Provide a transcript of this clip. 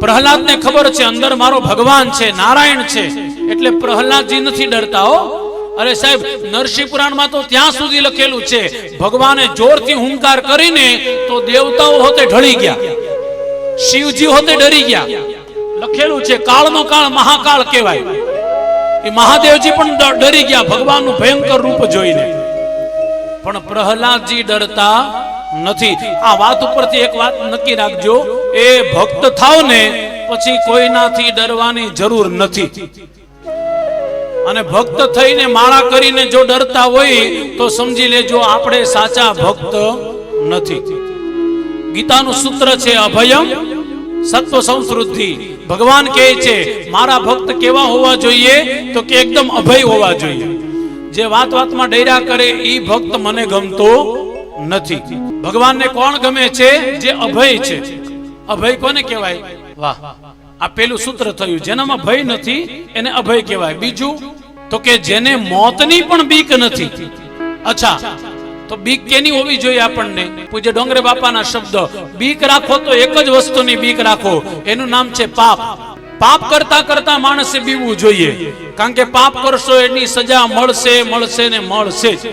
પ્રહલાદને ખબર છે અંદર મારો ભગવાન છે, નારાયણ છે, એટલે પ્રહલાદજી નથી ડરતા હો. અરે સાહેબ, નરસિંહ પુરાણમાં તો ત્યાં સુધી લખેલું છે ભગવાને જોરથી હુંકાર કરીને તો દેવતાઓ હોતે ઢળી ગયા, શિવજી હોતે ડરી ગયા. લખેલું છે કાળનો કાળ મહાકાળ કહેવાય. એ મહાદેવજી પણ ડરી ગયા ભગવાનનું ભયંકર રૂપ જોઈને. પણ પ્રહલાદજી ડરતા નથી. આ વાત ઉપરથી એક વાત નક્કી રાખજો, એ ભક્ત થાવ ને પછી કોઈનાથી ડરવાની જરૂર નથી. અને ભક્ત થઈને માળા કરીને જો ડરતા હોય તો સમજી લેજો આપણે સાચા ભક્ત નથી. ગીતાનું સૂત્ર છે અભયમ સત્વ સંસ્કૃતિ. ભગવાન કહે છે મારા ભક્ત કેવા હોવા જોઈએ તો કે એકદમ અભય હોવા જોઈએ. જે વાત વાતમાં ડર્યા કરે એ ભક્ત મને ગમતો નથી. ભગવાનને કોણ ગમે છે? જે અભય છે. અભય કોને કહેવાય? વાહ, આ પેલું સૂત્ર થયું. જેનામાં ભય નથી એને અભય કહેવાય. બીજું તો કે જેને મોતની પણ બીક નથી. અચ્છા, તો બીક કેની હોવી જોઈએ આપણને? પૂજ્ય ડોંગરે બાપાના શબ્દ, બીક રાખો તો એક જ વસ્તુની બીક રાખો, એનું નામ છે પાપ. પાપ કરતા કરતા માણસે બીવું જોઈએ, કારણ કે પાપ કરશો એની સજા મળશે મળશે ને મળશે જ.